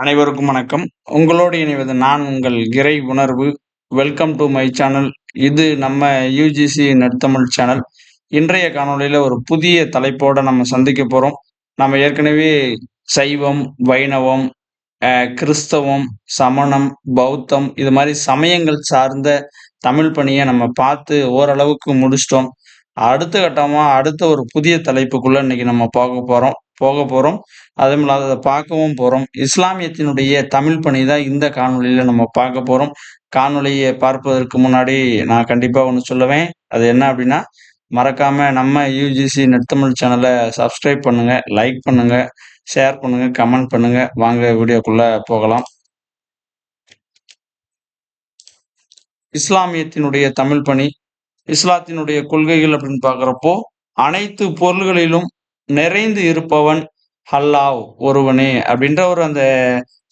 அனைவருக்கும் வணக்கம். உங்களோடு இணைவது நான் உங்கள் இறை உணர்வு. Welcome to my channel. இது நம்ம யுஜிசி நெற்தமிழ் சேனல். இன்றைய காணொளியில ஒரு புதிய தலைப்போட நம்ம சந்திக்க போறோம். நம்ம ஏற்கனவே சைவம், வைணவம், கிறிஸ்தவம், சமணம், பௌத்தம் இது மாரி சமயங்கள் சார்ந்த தமிழ் பணிய நம்ம பார்த்து ஓரளவுக்கு முடிச்சுட்டோம். அடுத்த கட்டமா அடுத்த ஒரு புதிய தலைப்புக்குள்ள இன்னைக்கு நம்ம போக போறோம். அதுவும் இல்லாத அத பார்க்கவும் போறோம். இஸ்லாமியத்தினுடைய தமிழ் பணி தான் இந்த காணொளியில நம்ம பார்க்க போறோம். காணொளிய பார்ப்பதற்கு முன்னாடி நான் கண்டிப்பா ஒண்ணு சொல்லுவேன். அது என்ன அப்டின்னா, மறக்காம நம்ம யுஜிசி நெற்தமிழ் சேனல சப்ஸ்கிரைப் பண்ணுங்க, லைக் பண்ணுங்க, ஷேர் பண்ணுங்க, கமெண்ட் பண்ணுங்க. வாங்க வீடியோக்குள்ள போகலாம். இஸ்லாமியத்தினுடைய தமிழ் பணி, இஸ்லாத்தினுடைய கொள்கைகள் அப்படின்னு பார்க்குறப்போ, அனைத்து பொருள்களிலும் நிறைந்து இருப்பவன் அல்லாஹ் ஒருவனே அப்படின்ற ஒரு அந்த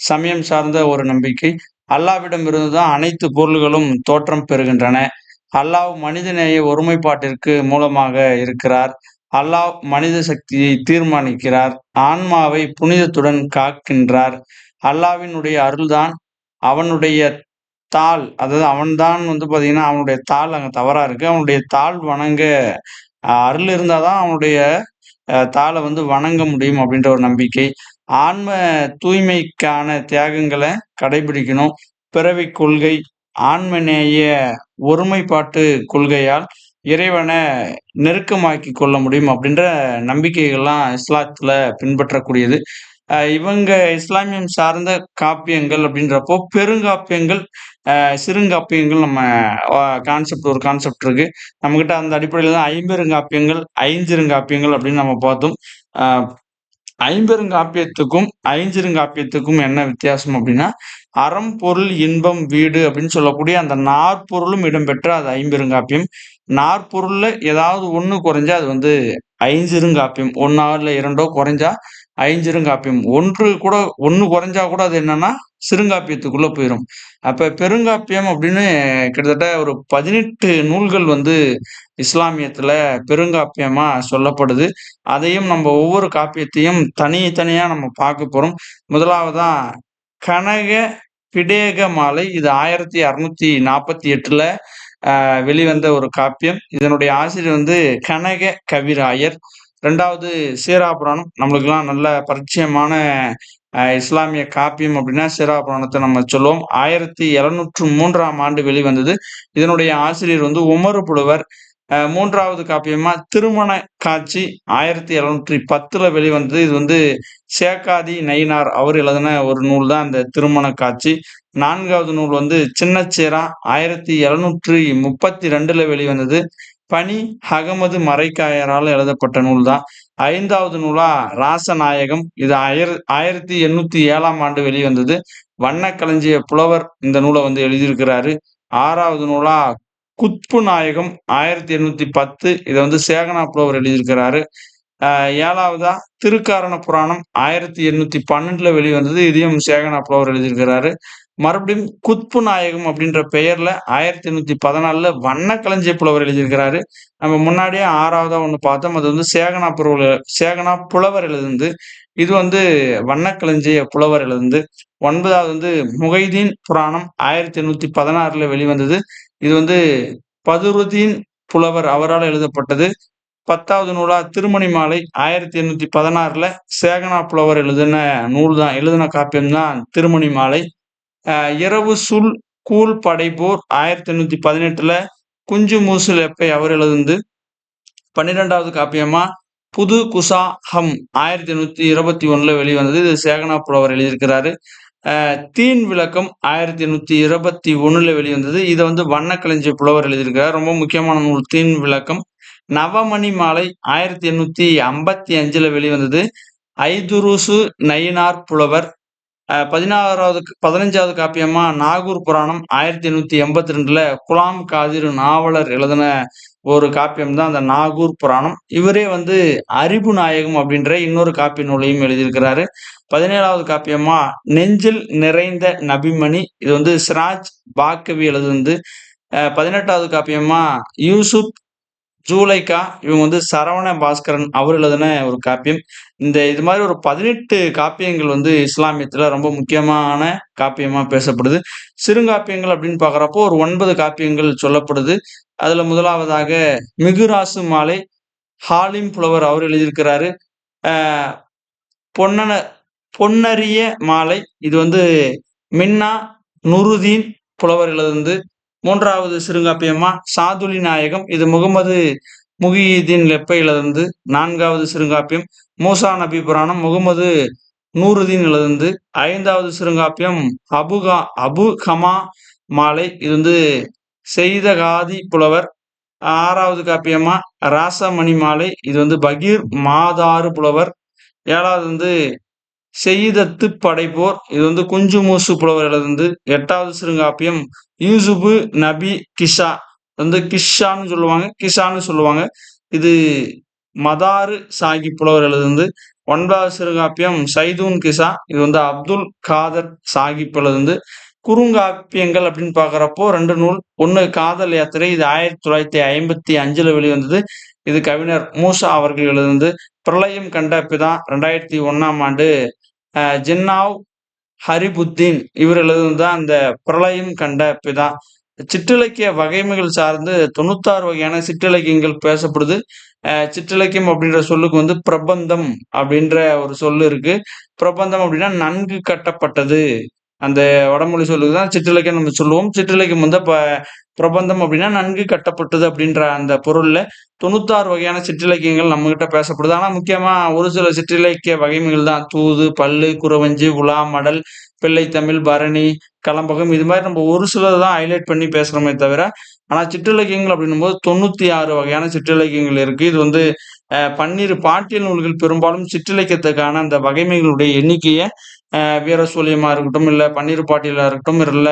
சமயம் சார்ந்த ஒரு நம்பிக்கை. அல்லாஹ்விடமிருந்து தான் அனைத்து பொருள்களும் தோற்றம் பெறுகின்றன. அல்லாஹ் மனிதநேய ஒருமைப்பாட்டிற்கு மூலமாக இருக்கிறார். அல்லாஹ் மனித சக்தியை தீர்மானிக்கிறார். ஆன்மாவை புனிதத்துடன் காக்கின்றார். அல்லாஹ்வினுடைய அருள்தான் அவனுடைய தாள். அதாவது அவன்தான் பார்த்தீங்கன்னா, அவனுடைய தாள் அங்க தவறா இருக்கு. அவனுடைய தாள் வணங்க அருள் இருந்தா தான் அவனுடைய தாள வணங்க முடியும் அப்படின்ற ஒரு நம்பிக்கை. ஆன்ம தூய்மைக்கான தியாகங்கள கடைபிடிக்கணும். பிறவிக் கொள்கை, ஆன்மநேய ஒருமைப்பாட்டு கொள்கையால் இறைவன நெருக்கமாக்கிக் கொள்ள முடியும் அப்படின்ற நம்பிக்கைகள்லாம் இஸ்லாத்துல பின்பற்றக்கூடியது. இவங்க இஸ்லாமியம் சார்ந்த காப்பியங்கள் அப்படின்றப்போ, பெருங்காப்பியங்கள், சிறுங்காப்பியங்கள் நம்ம அ ஒரு கான்செப்ட் இருக்கு. நம்மகிட்ட அந்த அடிப்படையில தான் ஐம்பெருங்காப்பியங்கள், ஐஞ்சிறுகாப்பியங்கள் அப்படின்னு நம்ம பார்த்தோம். அ ஐம்பெருங்காப்பியத்துக்கும், ஐஞ்சிறுகாப்பியத்துக்கும் என்ன வித்தியாசம் அப்படின்னா, அறம், பொருள், இன்பம், வீடு அப்படின்னு சொல்லக்கூடிய அந்த நாற்பொருளும் இடம்பெற்ற அது ஐம்பெருங்காப்பியம். நாற்பொருள்ல ஏதாவது ஒண்ணு குறைஞ்சா அது ஐஞ்சிறுகாப்பியம். 1 இல்ல 2 குறைஞ்சா ஐஞ்சிறுகாப்பியம். 1 குறைஞ்சா கூட அது என்னன்னா, சிறுங்காப்பியத்துக்குள்ள போயிரும். அப்ப பெருங்காப்பியம் அப்படின்னு கிட்டத்தட்ட ஒரு 18 நூல்கள் இஸ்லாமியத்துல பெருங்காப்பியமா சொல்லப்படுது. அதையும் நம்ம ஒவ்வொரு காப்பியத்தையும் தனித்தனியா நம்ம பார்க்க போறோம். முதலாவதா கனக பிடேக மாலை. இது 1648ல வெளிவந்த ஒரு காப்பியம். இதனுடைய ஆசிரியர் கனக கவிராயர். 2வது சீறாப்புராணம். நம்மளுக்கெல்லாம் நல்ல பரிச்சயமான இஸ்லாமிய காப்பியம் அப்படின்னா சீறாப்புராணத்தை நம்ம சொல்லுவோம். 1703ஆம் ஆண்டு வெளிவந்தது. இதனுடைய ஆசிரியர் உமறு புலவர். 3வது காப்பியமா திருமண காட்சி 1710ல வெளிவந்தது. இது சேக்காதி நயினார் அவர் எழுதின ஒரு நூல் தான் அந்த திருமண காட்சி. 4வது நூல் சின்னச்சேரா 1732ல வெளிவந்தது. பனி அகமது மரைக்காயரால் எழுதப்பட்ட நூல் தான். 5வது நூலா ராசநாயகம். இது 1807ஆம் ஆண்டு வெளிவந்தது. வண்ணக்களஞ்சிய புலவர் இந்த நூலை எழுதியிருக்கிறாரு. 6வது நூலா குத்பு நாயகம் 1810. இதை சேகனா புலவர் எழுதியிருக்கிறாரு. 7வதா திருக்காரண புராணம் 1812ல வெளிவந்தது. இதையும் சேகனா புலவர் எழுதியிருக்கிறாரு. மறுபடியும் குத்பு நாயகம் அப்படின்ற பெயர்ல 1814ல வண்ணக்களஞ்சிய புலவர் எழுதியிருக்கிறாரு. நம்ம முன்னாடியே 6வதா ஒண்ணு பார்த்தோம். அது சேகனா புலவர் எழுதுனது. இது வண்ணக்களஞ்சிய புலவர் எழுதுனது. 9வது முகைதீன் புராணம் 1816ல வெளிவந்தது. இது பதுருதீன் புலவர் அவரால் எழுதப்பட்டது. 10வது நூலா திருமணி மாலை 1816ல சேகனா புலவர் எழுதின காப்பியம் தான் திருமணி மாலை. இரவு சுல் கூல் படைப்போர் 1818ல குஞ்சு மூசு லெப்பை அவர் எழுதுனது. 12வது காப்பியமா புது குசா ஹம் 1821ல வெளிவந்தது. இது சேகனா புலவர் எழுதியிருக்கிறாரு. தீன் விளக்கம் 1821ல வெளிவந்தது. இதை வண்ணக்களஞ்சிய புலவர் எழுதியிருக்கிறார். ரொம்ப முக்கியமான நூல் தீன் விளக்கம். நவமணி மாலை 1855ல வெளிவந்தது. ஐதுருசு நயினார் புலவர். 15வது காப்பியமா நாகூர் புராணம் 1882ல குலாம் காதிர் நாவலர் எழுதின ஒரு காப்பியம் தான் அந்த நாகூர் புராணம். இவரே அறிவு நாயகம் அப்படின்ற இன்னொரு காப்பிய நூலையும் எழுதியிருக்கிறாரு. 17வது காப்பியமா நெஞ்சில் நிறைந்த நபிமணி. இது சிராஜ் பாக்கவி எழுதுனது. 18வது காப்பியமா யூசுப் ஜூலைக்கா, இவங்க வந்து சரவண பாஸ்கரன் அவர் எழுதின ஒரு காப்பியம். இது மாரி ஒரு 18 காப்பியங்கள் வந்து இஸ்லாமியத்துல ரொம்ப முக்கியமான காப்பியமா பேசப்படுது. சிறுங்காப்பியங்கள் அப்படின்னு பார்க்குறப்போ ஒரு 9 காப்பியங்கள் சொல்லப்படுது. அதுல முதலாவதாக மிகுராசு மாலை, ஹாலிம் புலவர் அவர் எழுதியிருக்கிறாரு. அ பொன்னன பொன்னரிய மாலை இது வந்து மின்னா நுருதீன் புலவர் எழுதுனது. 3வது சிறுங்காப்பியமா சாதுலி நாயகம் இது முகமது முகியுத்தீன் லெப்பை எழுதுனது. 4வது சிறுங்காப்பியம் மூசா நபி புராணம் முகமது நூருதீன் எழுதுனது. 5வது சிறுங்காப்பியம் அபு ஹமா மாலை இது வந்து செய்தகாதி புலவர். 6வது காப்பியமா ராசமணி மாலை இது வந்து பகீர் மாதாறு புலவர். 7வது வந்து செய்யிதத்து படைப்போர் இது வந்து குஞ்சு மூசு புலவர் எழுதுனது. 8வது சிறுங்காப்பியம் யூசுபு நபி கிஷா வந்து கிஷான்னு சொல்லுவாங்க, கிஷான்னு சொல்லுவாங்க. இது மதாரு சாகிப் புலவர் எழுதுனது. 9வது சிறுகாப்பியம் சைதூன் கிஷா இது வந்து அப்துல் காதர் சாகிப் எழுதுனது. குறுங்காப்பியங்கள் அப்படின்னு பார்க்குறப்போ 2 நூல். ஒண்ணு காதல் யாத்திரை இது 1955ல வெளிவந்தது. இது கவிஞர் மூசா அவர்கள் எழுதுனது. பிரளயம் கண்ட பிதா 2001ஆம் ஆண்டு ஜின்னாவ் ஹரிபுத்தீன் இவர் எழுதுனது தான் அந்த பிரளயம் கண்ட பிதா. சிற்றிலக்கிய வகைமைகள் சார்ந்து 96 வகையான சிற்றிலக்கியங்கள் பேசப்படுது. சிற்றிலக்கியம் அப்படின்ற சொல்லுக்கு வந்து பிரபந்தம் அப்படின்ற ஒரு சொல்லு இருக்கு. பிரபந்தம் அப்படின்னா நன்கு கட்டப்பட்டது. அந்த வடமொழி சொல்லுக்கு தான் சிற்றிலக்கியம் நம்ம சொல்லுவோம். சிற்றிலக்கியம் வந்து பிரபந்தம் அப்படின்னா நன்கு கட்டப்பட்டது அப்படின்ற அந்த பொருள்ல 96 வகையான சிற்றிலக்கியங்கள் நம்மகிட்ட பேசப்படுது. ஆனா முக்கியமா ஒரு சில சிற்றிலக்கிய வகைமைகள் தான் தூது, பள்ளு, குறவஞ்சி, உலா, மடல், பிள்ளைத்தமிழ், பரணி, கலம்பகம் இது மாதிரி நம்ம ஒரு சிலது தான் ஹைலைட் பண்ணி பேசுறோமே தவிர, ஆனா சிற்றிலக்கியங்கள் அப்படின்னும்போது 96 வகையான சிற்றிலக்கியங்கள் இருக்கு. இது வந்து பன்னிரு பாட்டியல் நூல்கள் பெரும்பாலும் சிற்றிலக்கியத்துக்கான அந்த வகைமைகளுடைய எண்ணிக்கைய வீரசூலியமா இருக்கட்டும், இல்ல பன்னிரு பாட்டியலா இருக்கட்டும், இல்ல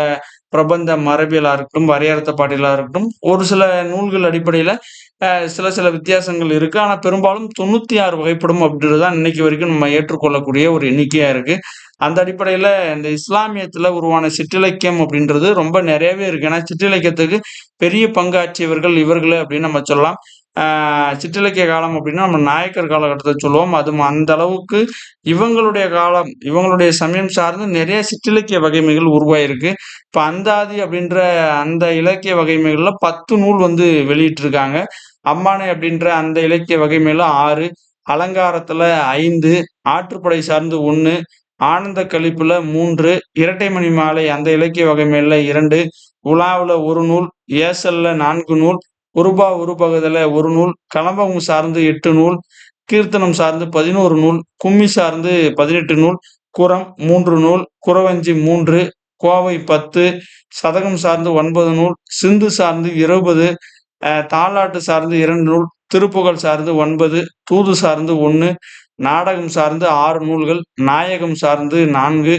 பிரபந்த மரபியலா இருக்கட்டும், வரையறுத்த பாட்டியலா இருக்கட்டும், ஒரு சில நூல்கள் அடிப்படையில சில சில வித்தியாசங்கள் இருக்கு. ஆனா பெரும்பாலும் 96 வகைப்படும் அப்படின்றது தான் இன்னைக்கு வரைக்கும் நம்ம ஏற்றுக்கொள்ளக்கூடிய ஒரு எண்ணிக்கையா இருக்கு. அந்த அடிப்படையில இந்த இஸ்லாமியத்துல உருவான சிற்றிலக்கியம் அப்படின்றது ரொம்ப நிறையவே இருக்கு. ஏன்னா சிற்றிலக்கியத்துக்கு பெரிய பங்காற்றியவர்கள் இவர்களே அப்படின்னு நம்ம சொல்லலாம். சிற்றிலக்கிய காலம் அப்படின்னா நம்ம நாயக்கர் காலகட்டத்தை சொல்லுவோம். அதுவும் அந்த அளவுக்கு இவங்களுடைய காலம், இவங்களுடைய சமயம் சார்ந்து நிறைய சிற்றிலக்கிய வகைமைகள் உருவாயிருக்கு. இப்ப அந்தாதி அப்படின்ற அந்த இலக்கிய வகைமைகள்ல 10 நூல் வந்து வெளியிட்டிருக்காங்க. அம்மானை அப்படின்ற அந்த இலக்கிய வகைமையில 6, அலங்காரத்துல 5, ஆற்றுப்படை சார்ந்து 1, ஆனந்த களிப்புல 3, இரட்டைமணி மாலை அந்த இலக்கிய வகைமையில 2, உலாவுல 1 நூல், ஏசல்ல 4 நூல், உருபா உருபகுதல 1 நூல், கலம்பகம் சார்ந்து 8 நூல், கீர்த்தனம் சார்ந்து 11 நூல், கும்மி சார்ந்து 18 நூல், குரம் 3 நூல், குறவஞ்சி 3, கோவை 10, சதகம் சார்ந்து 9 நூல், சிந்து சார்ந்து 20, தாலாட்டு சார்ந்து 2 நூல், திருப்புகழ் சார்ந்து 9, தூது சார்ந்து 1, நாடகம் சார்ந்து 6 நூல்கள், நாயகம் சார்ந்து 4,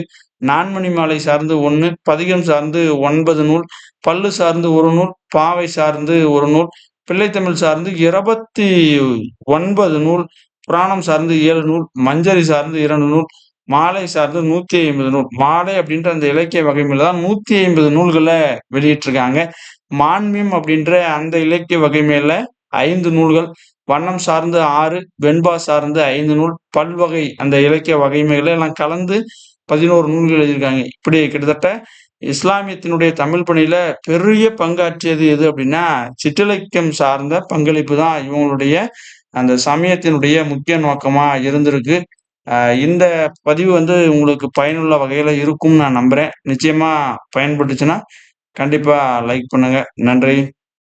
நான்மணி மாலை சார்ந்து 1, பதிகம் சார்ந்து 9 நூல், பல்லு சார்ந்து 1 நூல், பாவை சார்ந்து 1 நூல், பிள்ளைத்தமிழ் சார்ந்து 29 நூல், புராணம் சார்ந்து 7 நூல், மஞ்சரி சார்ந்து 2 நூல், மாலை சார்ந்து 150 நூல். மாலை அப்படின்ற அந்த இலக்கிய வகைமையில தான் 150 நூல்கள வெளியிட்டிருக்காங்க. மான்மியம் அப்படின்ற அந்த இலக்கிய வகைமையில 5 நூல்கள், வண்ணம் சார்ந்து 6, வெண்பா சார்ந்து 5 நூல், பல்வகை அந்த இலக்கிய வகைமைகளை எல்லாம் கலந்து 11 நூல்கள் எழுதியிருக்காங்க. இப்படி கிட்டத்தட்ட இஸ்லாமியத்தினுடைய தமிழ் பணியில பெரிய பங்காற்றியது எது அப்படின்னா, சிற்றிலக்கியம் சார்ந்த பங்களிப்பு தான் இவங்களுடைய அந்த சமயத்தினுடைய முக்கிய நோக்கமா இருந்திருக்கு. இந்த பதிவு வந்து உங்களுக்கு பயனுள்ள வகையில இருக்கும்னு நான் நம்புறேன். நிச்சயமா பயன்பட்டுச்சுன்னா, கண்டிப்பா லைக் பண்ணுங்க. நன்றி.